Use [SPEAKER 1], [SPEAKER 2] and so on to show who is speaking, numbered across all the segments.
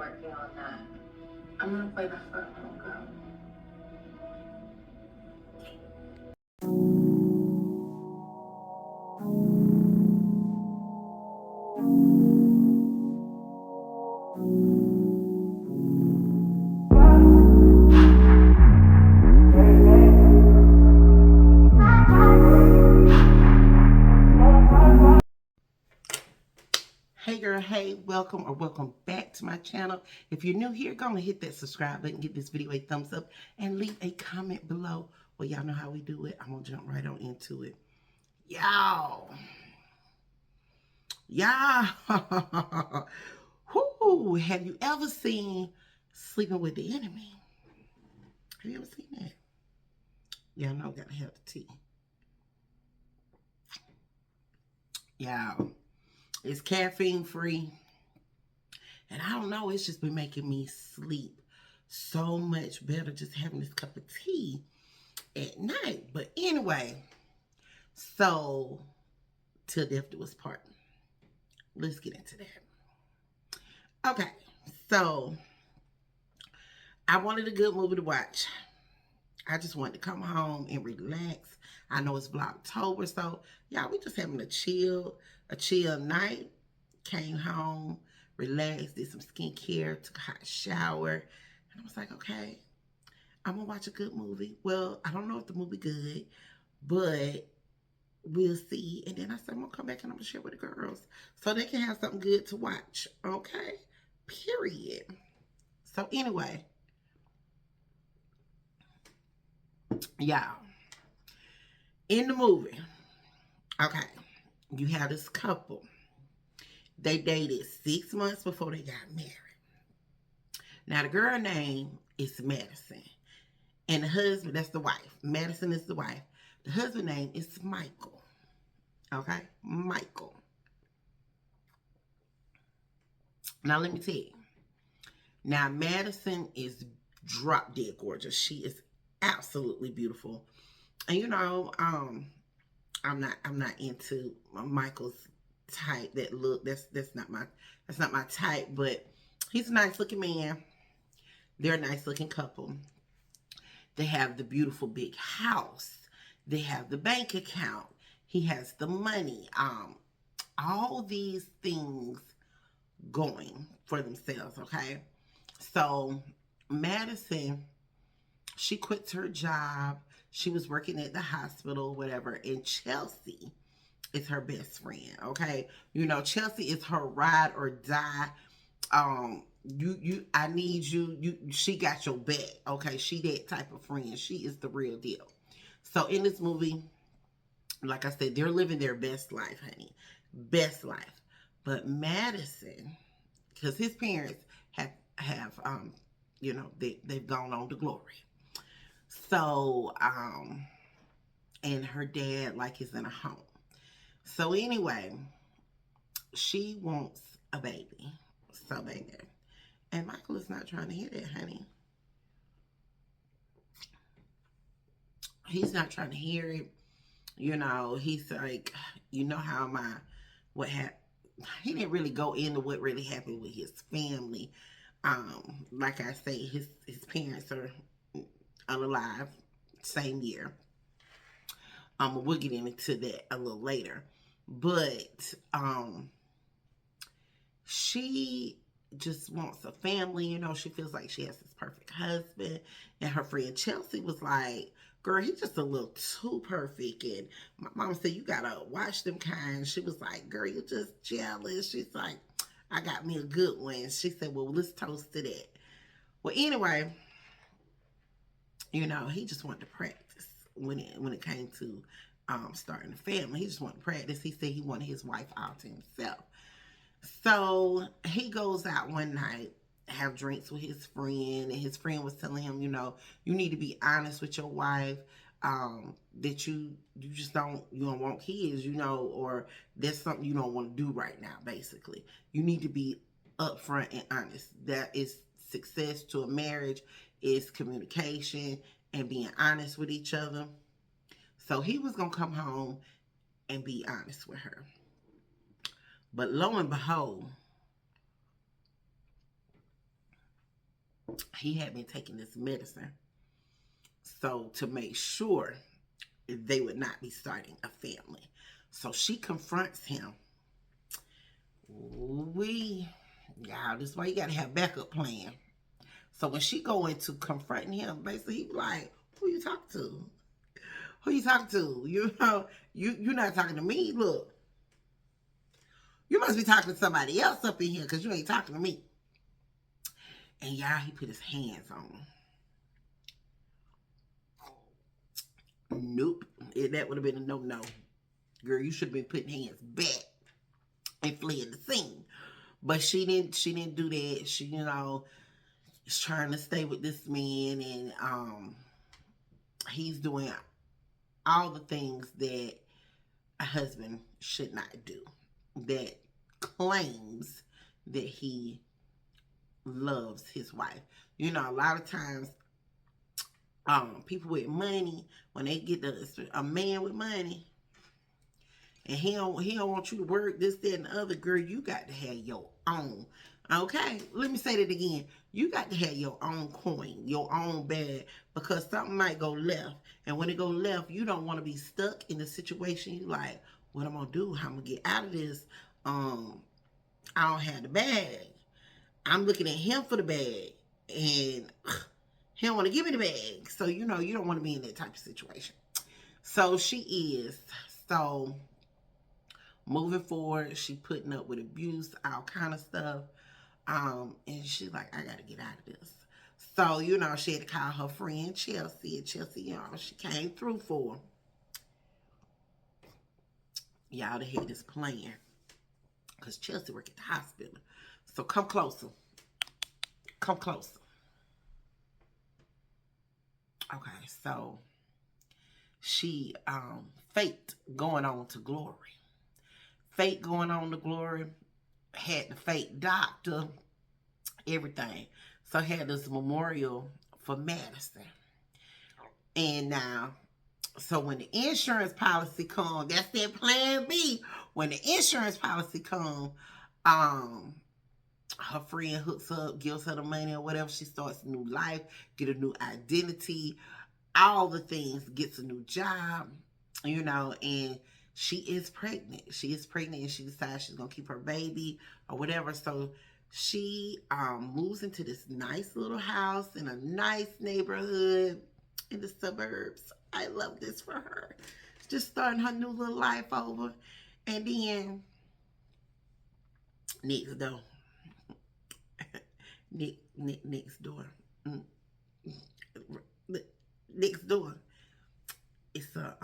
[SPEAKER 1] working on that. I'm gonna play that for a little girl.
[SPEAKER 2] Hey girl, hey, welcome back to my channel. If you're new here, go and hit that subscribe button, give this video a thumbs up, and leave a comment below. Well, y'all know how we do it. I'm gonna jump right on into it. Y'all, whoo, have you ever seen Sleeping with the Enemy? Have you ever seen that? Y'all know, gotta have the tea. Y'all, it's caffeine free. And I don't know, it's just been making me sleep so much better just having this cup of tea at night. But anyway, so till death do us part. Let's get into that. Okay, so I wanted a good movie to watch. I just wanted to come home and relax. I know it's Vlogtober, so y'all, we just having a chill night. Came home, relaxed, did some skincare, took a hot shower, and I was like, okay, I'm gonna watch a good movie. Well, I don't know if the movie good, but we'll see. And then I said, I'm gonna come back and I'm gonna share with the girls so they can have something good to watch. Okay? Period. So anyway, y'all, in the movie, okay, you have this couple. They dated 6 months before they got married. Now, the girl name is Madison. And the husband, that's the wife. Madison is the wife. The husband name is Michael. Okay? Michael. Now, let me tell you. Now, Madison is drop dead gorgeous. She is absolutely beautiful. And you know, I'm not into Michael's type, that look. That's not my type, but he's a nice looking man. They're a nice looking couple. They have the beautiful big house. They have the bank account. He has the money. All these things going for themselves, okay? So Madison, she quits her job. She was working at the hospital, whatever, and Chelsea is her best friend, okay? You know, Chelsea is her ride or die. I need you. She got your back, okay? She that type of friend. She is the real deal. So in this movie, like I said, they're living their best life, honey. Best life. But Madison, because his parents have you know, they've gone on to glory. So, and her dad, like, is in a home. So anyway, she wants a baby. So baby. And Michael is not trying to hear that, honey. He's not trying to hear it. You know, he's like, you know how what happened. He didn't really go into what really happened with his family. Like I say, his parents are unalive, same year. We'll get into that a little later. But she just wants a family, you know. She feels like she has this perfect husband. And her friend Chelsea was like, girl, he's just a little too perfect. And my mom said, you gotta watch them kind. She was like, girl, you're just jealous. She's like, I got me a good one. She said, well, let's toast to that. Well, anyway, you know, he just wanted to practice when it came to starting a family. He just wanted to practice. He said he wanted his wife all to himself. So he goes out one night, have drinks with his friend, and his friend was telling him, you know, you need to be honest with your wife, that you don't want kids, you know, or that's something you don't want to do right now, basically. You need to be upfront and honest. That is success to a marriage, is communication and being honest with each other. So he was going to come home and be honest with her. But lo and behold, he had been taking this medicine. So to make sure they would not be starting a family. So she confronts him. Y'all, this is why you gotta have backup plan. So when she go into confronting him, basically he like, who you talking to? Who you talking to? You know, you're not talking to me. Look, you must be talking to somebody else up in here because you ain't talking to me. And y'all, he put his hands on him. Nope. That would have been a no-no. Girl, you should have been putting hands back and fled the scene. But she didn't do that. She, is trying to stay with this man, and he's doing all the things that a husband should not do. That claims that he loves his wife. A lot of times, people with money, when they get a man with money, and he don't want you to work this, that, and the other, girl, you got to have your own. Okay, let me say that again. You got to have your own coin, your own bag, because something might go left. And when it go left, you don't want to be stuck in the situation. You like, what I'm gonna do? How I'm gonna get out of this? I don't have the bag. I'm looking at him for the bag, and he don't want to give me the bag. So you don't want to be in that type of situation. So she is. So moving forward, she putting up with abuse, all kind of stuff. And she's like, I gotta get out of this. So, she had to call her friend Chelsea. And Chelsea, she came through for her. Y'all, they had this plan. Because Chelsea worked at the hospital. So come closer. Come closer. Okay, so she faked going on to Glory. Fake going on to Glory. Had the fake doctor. Everything. So had this memorial for Madison. And now, so when the insurance policy comes, that's their plan B. When the insurance policy comes, her friend hooks up, gives her the money or whatever. She starts a new life, get a new identity, all the things, gets a new job, and she is pregnant. She is pregnant, and she decides she's going to keep her baby or whatever. So she moves into this nice little house in a nice neighborhood in the suburbs. I love this for her. Just starting her new little life over. And then next door. Next door. Next door. It's a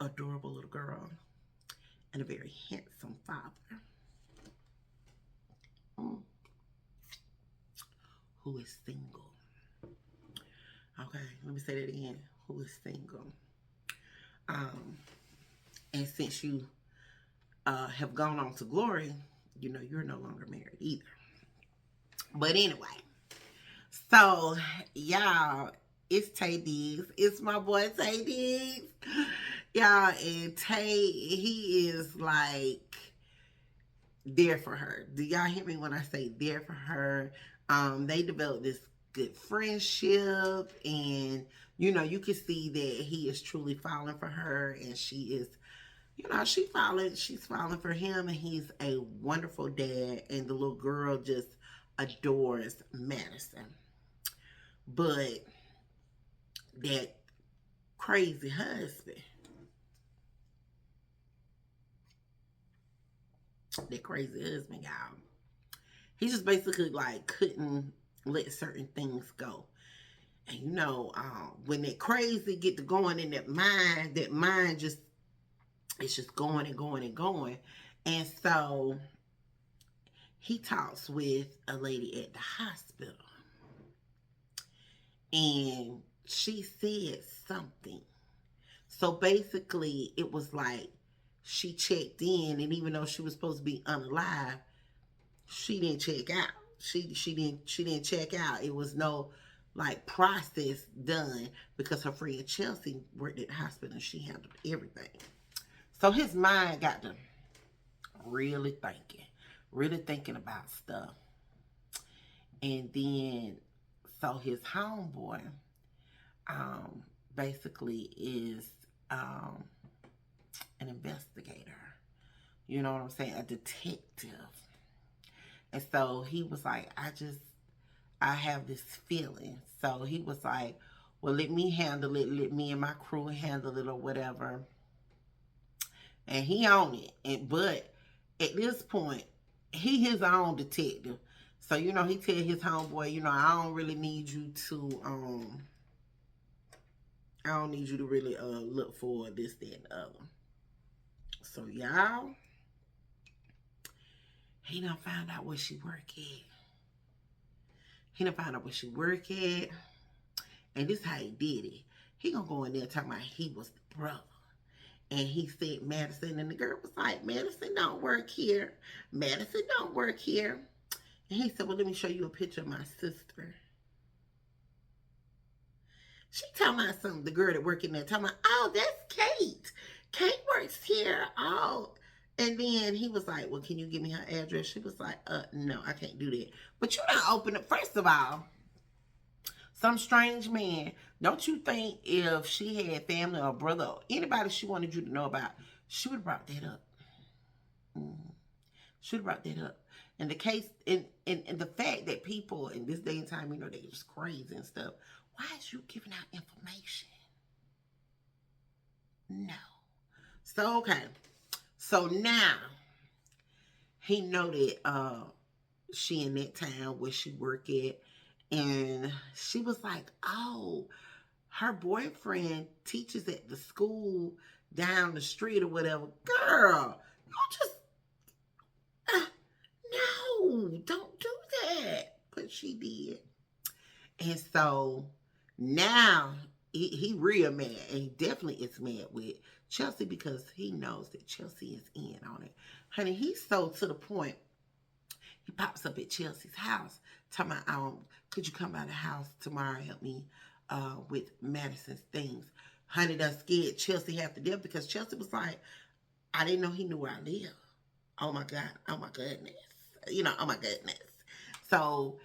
[SPEAKER 2] adorable little girl and a very handsome father. Who is single. Okay, let me say that again. Who is single. And since you have gone on to Glory, you're no longer married either. But anyway, so y'all, it's Tay Diggs. It's my boy Tay Diggs. Y'all, and Tay, he is like there for her. Do y'all hear me when I say there for her? They developed this good friendship, and you can see that he is truly falling for her, and she is, she's falling for him, and he's a wonderful dad, and the little girl just adores Madison. But that crazy husband, y'all, he just basically like couldn't let certain things go. And when that crazy get to going in that mind just, it's just going and going and going. And so he talks with a lady at the hospital, and she said something. So basically it was like she checked in, and even though she was supposed to be unalive, she didn't check out. She didn't check out. It was no like process done, because her friend Chelsea worked at the hospital and she handled everything. So his mind got to really thinking about stuff. And then, so his homeboy, um, basically is um, an investigator. You know what I'm saying? A detective. And so he was like, I have this feeling. So he was like, well, let me handle it. Let me and my crew handle it or whatever. And he owned it. But at this point, he his own detective. So, he tell his homeboy, I don't really need you to, I don't need you to really look for this, that, and the other. So, y'all, he done found out where she work at. He done found out where she work at. And this how he did it. He gonna go in there talking about he was the brother. And he said Madison, and the girl was like, Madison don't work here. Madison don't work here. And he said, well, let me show you a picture of my sister. She talking about something, the girl that work in there, talking about, oh, that's Kate. Kate works here. Oh. And then he was like, well, can you give me her address? She was like, no, I can't do that. But you not open it. First of all, some strange man. Don't you think if she had family or brother or anybody she wanted you to know about, she would have brought that up? Should have brought that up. And the case, and the fact that people in this day and time, they're just crazy and stuff. Why is you giving out information? No. So, okay. So now, he know that she in that town where she work at. And she was like, oh, her boyfriend teaches at the school down the street or whatever. Girl, don't just, no, don't do that. But she did. And so now he real mad. And he definitely is mad with Chelsea because he knows that Chelsea is in on it. Honey, he's so to the point, he pops up at Chelsea's house talking about, could you come by the house tomorrow and help me with Madison's things? Honey, that scared Chelsea half to death because Chelsea was like, I didn't know he knew where I live. Oh my God. Oh my goodness. Oh my goodness. So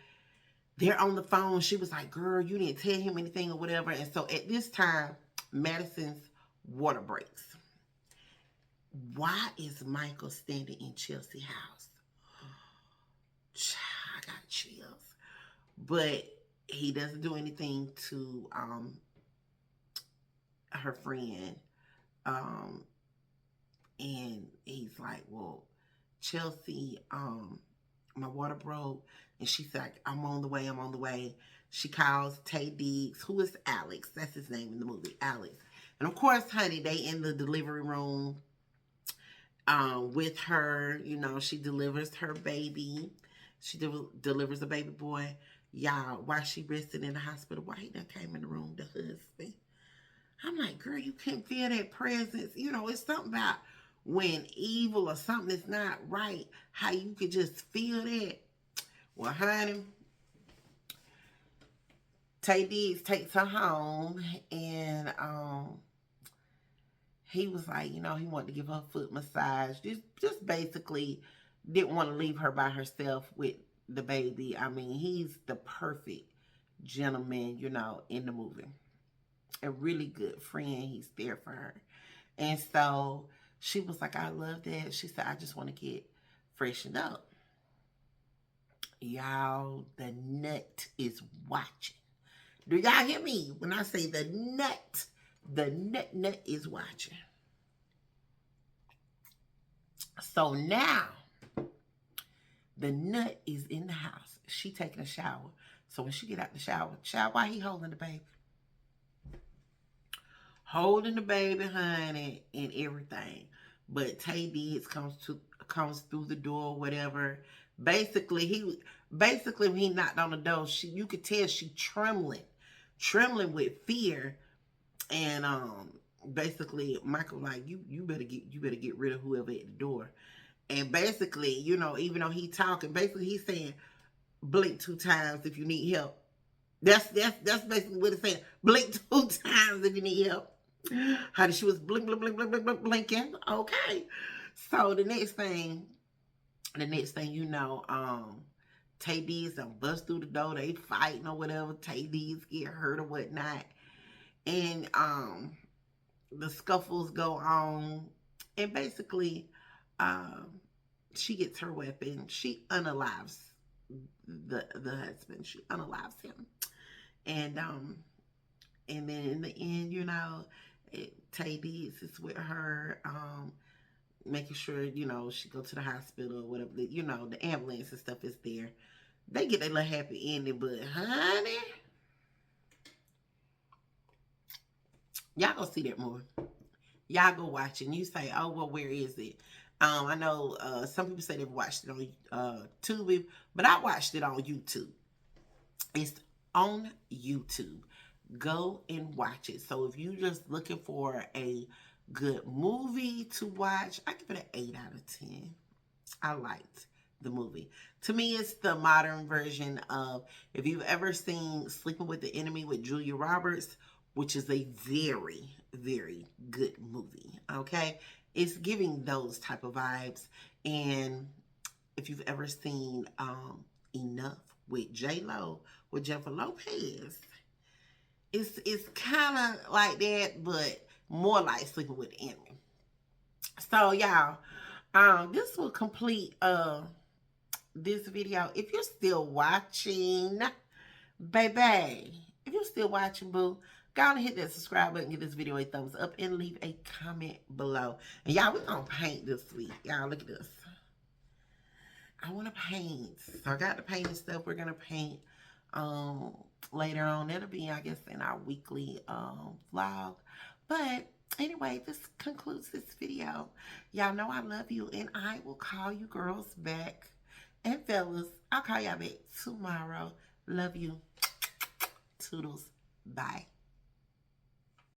[SPEAKER 2] they're on the phone. She was like, girl, you didn't tell him anything or whatever. And so at this time, Madison's water breaks. Why is Michael standing in Chelsea's house? I got chills. But he doesn't do anything to her friend. And he's like, well, Chelsea, my water broke. And she's like, I'm on the way. She calls Tay Diggs, who is Alex. That's his name in the movie, Alex. And of course, honey, they in the delivery room with her. She delivers her baby. She delivers a baby boy. Y'all, while she rested in the hospital, why he done came in the room, the husband. I'm like, girl, you can't feel that presence. It's something about when evil or something is not right, how you could just feel that. Well, honey, Tay Diggs takes her home, and he was like, he wanted to give her a foot massage. Just basically didn't want to leave her by herself with the baby. I mean, he's the perfect gentleman, in the movie. A really good friend. He's there for her. And so she was like, I love that. She said, I just want to get freshened up. Y'all, the nut is watching. Do y'all hear me when I say the nut? The nut is watching. So now, the nut is in the house. She taking a shower. So when she get out the shower, while he holding the baby. Holding the baby, honey, and everything. But Tay Diggs comes through the door, whatever. Basically, when he knocked on the door, you could tell she trembling with fear. And basically, Michael like, you better get rid of whoever at the door. And basically, even though he talking, basically he's saying, blink 2 times if you need help. That's basically what it's saying. Blink 2 times if you need help. Honey, she was blinking. Okay. So the next thing you know, Tay D's done bust through the door. They fighting or whatever. Tay D's get hurt or whatnot. And the scuffles go on. And basically, she gets her weapon. She unalives the husband. She unalives him. And then in the end, you know, Tay D's is with her, making sure, you know, she go to the hospital or whatever. You know, the ambulance and stuff is there. They get a little happy ending, but honey, y'all go see that movie. Y'all go watch it. And you say, oh, well, where is it? I know some people say they've watched it on Tubi, but I watched it on YouTube. It's on YouTube. Go and watch it. So if you're just looking for a good movie to watch, I give it an 8 out of 10. I liked the movie. To me, it's the modern version of, if you've ever seen Sleeping with the Enemy with Julia Roberts, which is a very, very good movie. Okay? It's giving those type of vibes. And if you've ever seen Enough with J-Lo, with Jennifer Lopez, it's kind of like that, but more like Sleeping with the Enemy. So y'all, this will complete this video. If you're still watching, baby, if you're still watching, boo, go on and hit that subscribe button, give this video a thumbs up, and leave a comment below. And y'all, we're gonna paint this week. Y'all, look at this. I want to paint. So I got the painting stuff. We're gonna paint later on. That'll be, I guess, in our weekly vlog. But anyway, this concludes this video. Y'all know I love you, and I will call you girls back. And fellas, I'll call y'all back tomorrow. Love you. Toodles. Bye.